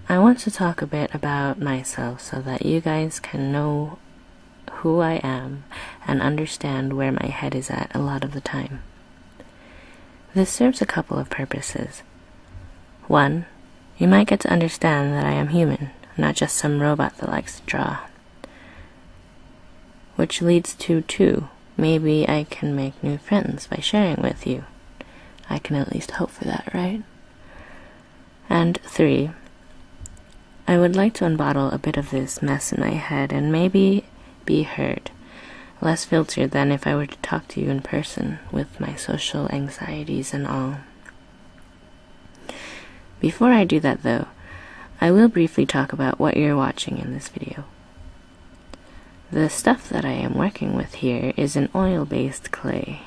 I want to talk a bit about myself so that you guys can know who I am and understand where my head is at a lot of the time. This serves a couple of purposes. One, you might get to understand that I am human, not just some robot that likes to draw. Which leads to two, maybe I can make new friends by sharing with you. I can at least hope for that, right? And three, I would like to unbottle a bit of this mess in my head and maybe be heard, less filtered than if I were to talk to you in person with my social anxieties and all. Before I do that though, I will briefly talk about what you're watching in this video. The stuff that I am working with here is an oil-based clay.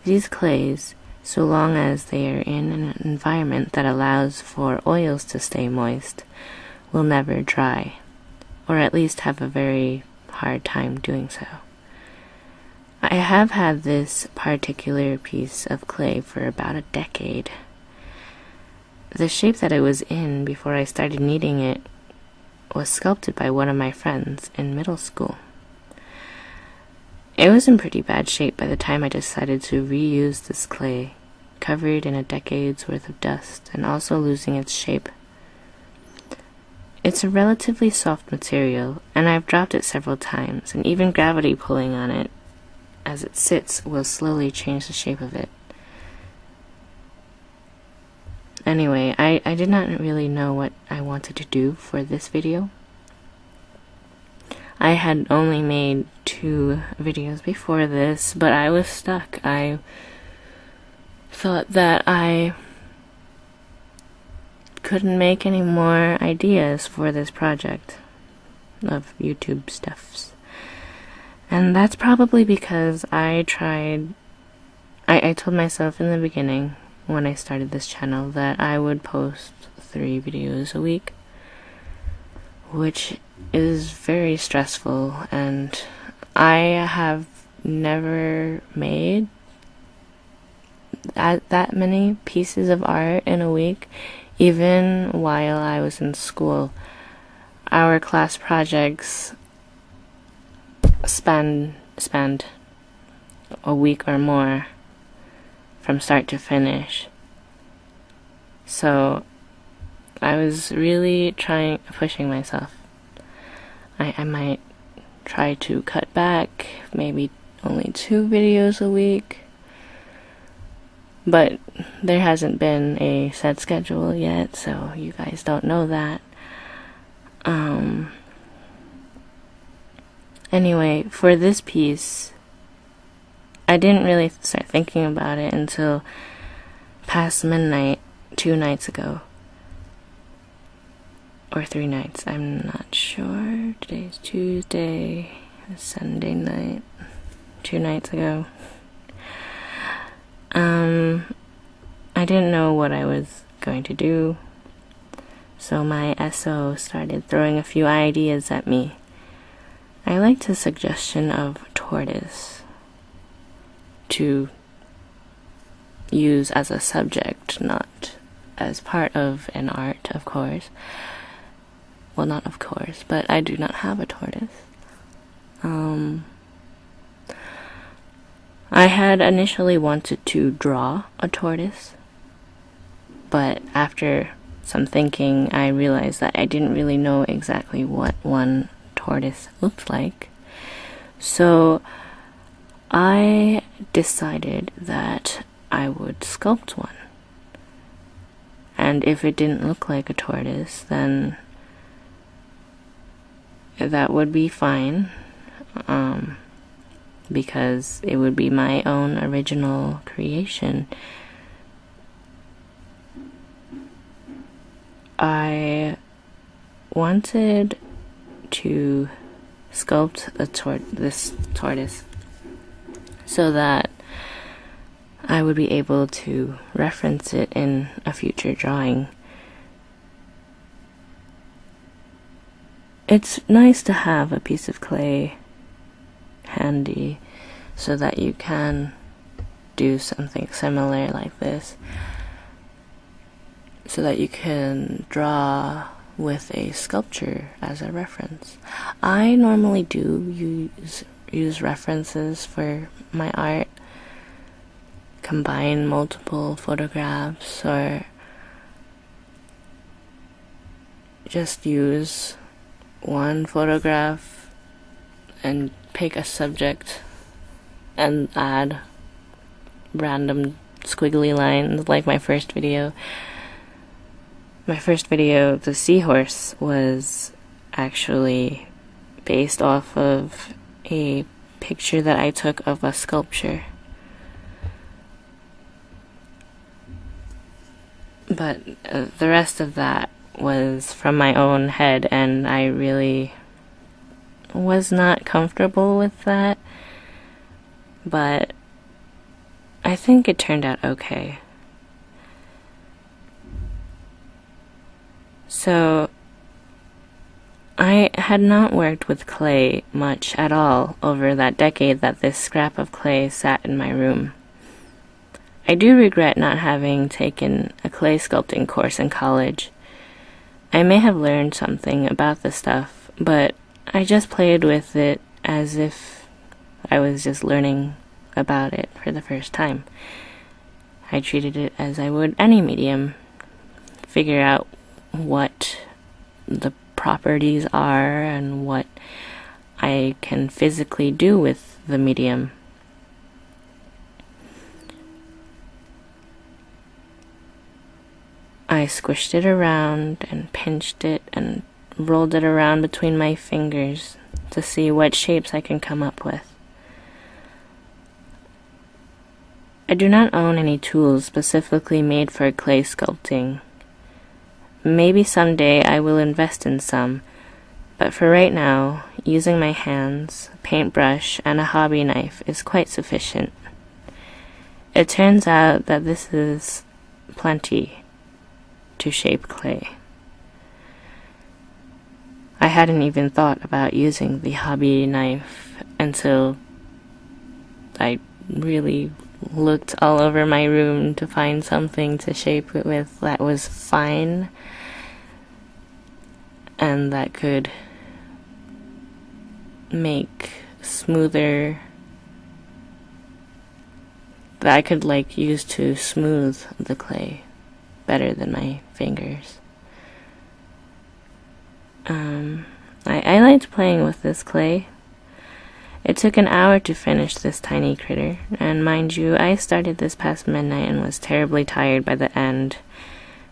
These clays, so long as they are in an environment that allows for oils to stay moist, will never dry, or at least have a very hard time doing so. I have had this particular piece of clay for about a decade. The shape that it was in before I started kneading it was sculpted by one of my friends in middle school. It was in pretty bad shape by the time I decided to reuse this clay, covered in a decade's worth of dust and also losing its shape. It's a relatively soft material, and I've dropped it several times, and even gravity pulling on it as it sits will slowly change the shape of it. Anyway, I did not really know what I wanted to do for this video. I had only made 2 videos before this, but I was stuck. I thought that I couldn't make any more ideas for this project of YouTube stuffs. And that's probably because I told myself in the beginning when I started this channel that I would post 3 videos a week, which is very stressful, and I have never made that many pieces of art in a week. Even while I was in school, our class projects spanned a week or more from start to finish. So I was really pushing myself. I might try to cut back, maybe only 2 videos a week, but there hasn't been a set schedule yet, so you guys don't know that. Anyway, for this piece, I didn't really start thinking about it until past midnight 2 nights ago. Or 3 nights, I'm not sure. Today's Tuesday, Sunday night, 2 nights ago. I didn't know what I was going to do, so my SO started throwing a few ideas at me. I liked the suggestion of tortoise to use as a subject, not as part of an art, of course. Well, not of course, but I do not have a tortoise. I had initially wanted to draw a tortoise, but after some thinking, I realized that I didn't really know exactly what one tortoise looked like. So I decided that I would sculpt one. And if it didn't look like a tortoise, then that would be fine, because it would be my own original creation. I wanted to sculpt this tortoise so that I would be able to reference it in a future drawing. It's nice to have a piece of clay handy so that you can do something similar like this. so that you can draw with a sculpture as a reference. I normally do use references for my art, combine multiple photographs, or just use one photograph and pick a subject and add random squiggly lines like my first video. My first video, the seahorse, was actually based off of a picture that I took of a sculpture. But the rest of that was from my own head, and I really was not comfortable with that. But I think it turned out okay. So, I had not worked with clay much at all over that decade that this scrap of clay sat in my room. I do regret not having taken a clay sculpting course in college. I may have learned something about the stuff, but I just played with it as if I was just learning about it for the first time. I treated it as I would any medium, figure out what the properties are and what I can physically do with the medium. I squished it around and pinched it and rolled it around between my fingers to see what shapes I can come up with. I do not own any tools specifically made for clay sculpting. Maybe someday I will invest in some, but for right now, using my hands, a paintbrush, and a hobby knife is quite sufficient. It turns out that this is plenty to shape clay. I hadn't even thought about using the hobby knife until I really looked all over my room to find something to shape it with that was fine and that could make smoother, that I could use to smooth the clay better than my fingers. I liked playing with this clay. It took an hour to finish this tiny critter, and mind you, I started this past midnight and was terribly tired by the end.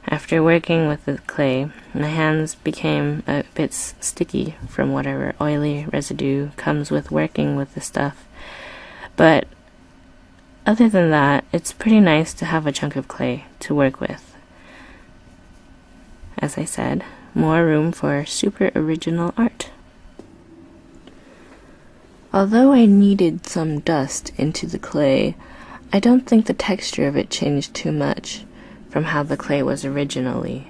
After working with the clay, my hands became a bit sticky from whatever oily residue comes with working with the stuff. But other than that, it's pretty nice to have a chunk of clay to work with. As I said, more room for super original art. Although I kneaded some dust into the clay, I don't think the texture of it changed too much from how the clay was originally.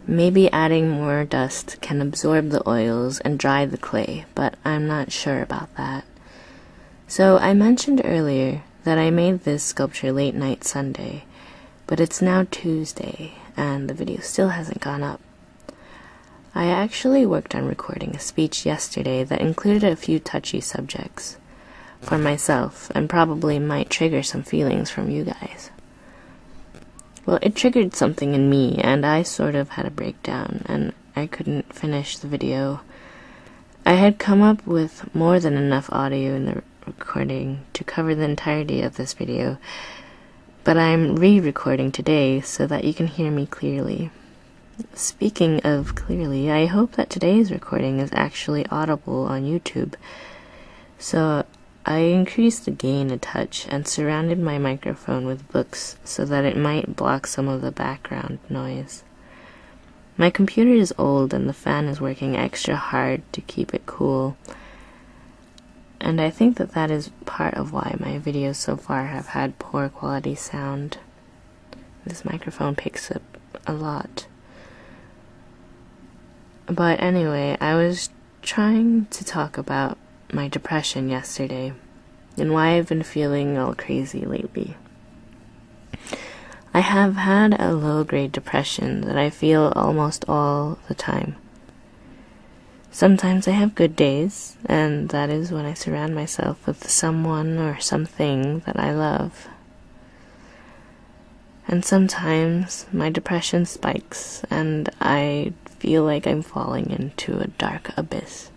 Maybe adding more dust can absorb the oils and dry the clay, but I'm not sure about that. So I mentioned earlier that I made this sculpture late night Sunday, but it's now Tuesday, and the video still hasn't gone up. I actually worked on recording a speech yesterday that included a few touchy subjects for myself and probably might trigger some feelings from you guys. Well, it triggered something in me, and I sort of had a breakdown, and I couldn't finish the video. I had come up with more than enough audio in the recording to cover the entirety of this video, but I'm re-recording today so that you can hear me clearly. Speaking of clearly, I hope that today's recording is actually audible on YouTube. So I increased the gain a touch and surrounded my microphone with books so that it might block some of the background noise. My computer is old and the fan is working extra hard to keep it cool, and I think that is part of why my videos so far have had poor quality sound. This microphone picks up a lot. But anyway, I was trying to talk about my depression yesterday and why I've been feeling all crazy lately. I have had a low-grade depression that I feel almost all the time. Sometimes I have good days, and that is when I surround myself with someone or something that I love. And sometimes my depression spikes, and I feel like I'm falling into a dark abyss.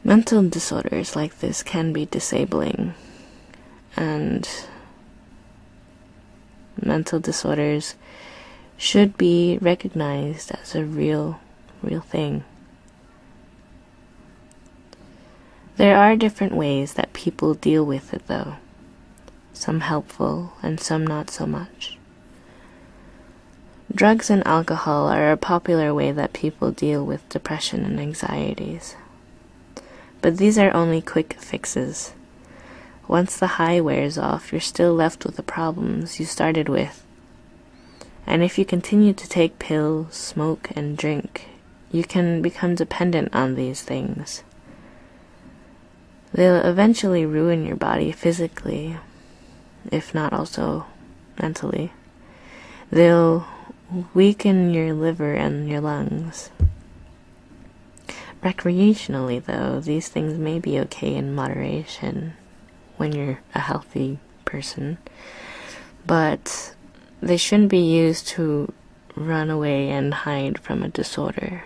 Mental disorders like this can be disabling, and mental disorders should be recognized as a real thing. There are different ways that people deal with it, though. Some helpful and some not so much. Drugs and alcohol are a popular way that people deal with depression and anxieties. But these are only quick fixes. Once the high wears off, you're still left with the problems you started with. And if you continue to take pills, smoke, and drink, you can become dependent on these things. They'll eventually ruin your body physically, if not also mentally. They'll weaken your liver and your lungs. Recreationally, though, these things may be okay in moderation when you're a healthy person, but they shouldn't be used to run away and hide from a disorder.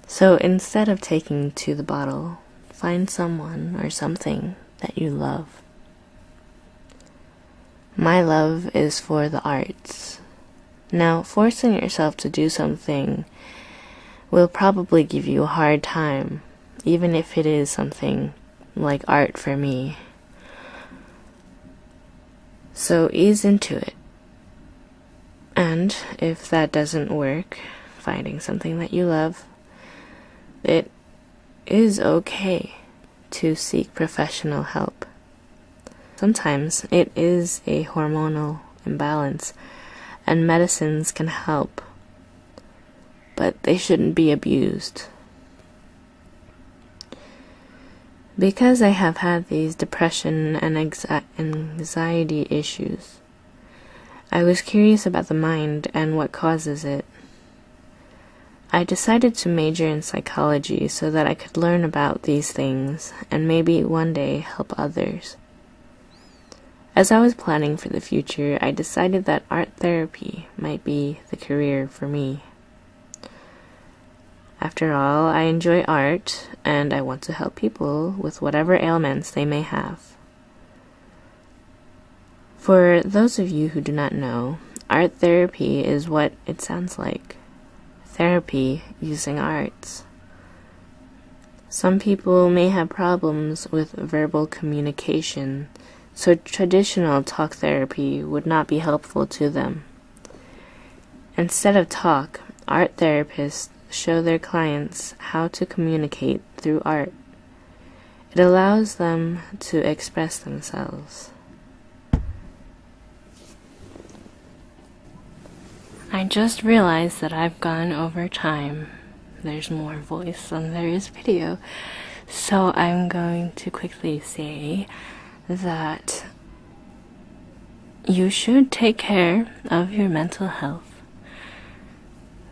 So instead of taking to the bottle, find someone or something that you love. My love is for the arts. Now, forcing yourself to do something will probably give you a hard time, even if it is something like art for me. So ease into it. And if that doesn't work, finding something that you love, it is okay to seek professional help. Sometimes it is a hormonal imbalance, and medicines can help, but they shouldn't be abused. Because I have had these depression and anxiety issues, I was curious about the mind and what causes it. I decided to major in psychology so that I could learn about these things and maybe one day help others. As I was planning for the future, I decided that art therapy might be the career for me. After all, I enjoy art, and I want to help people with whatever ailments they may have. For those of you who do not know, art therapy is what it sounds like. Therapy using arts. Some people may have problems with verbal communication, so traditional talk therapy would not be helpful to them. Instead of talk, art therapists show their clients how to communicate through art. It allows them to express themselves. I just realized that I've gone over time. There's more voice than there is video. So I'm going to quickly say that you should take care of your mental health.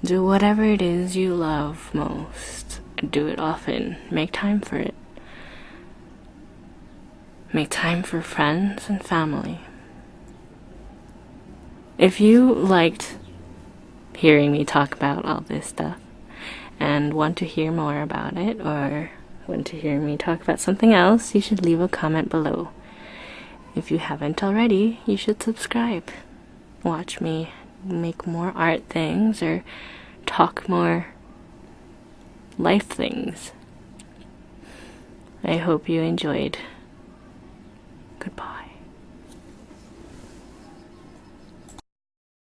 Do whatever it is you love most. Do it often. Make time for it. Make time for friends and family. If you liked hearing me talk about all this stuff and want to hear more about it, or want to hear me talk about something else, you should leave a comment below. If you haven't already, you should subscribe. Watch me make more art things or talk more life things. I hope you enjoyed.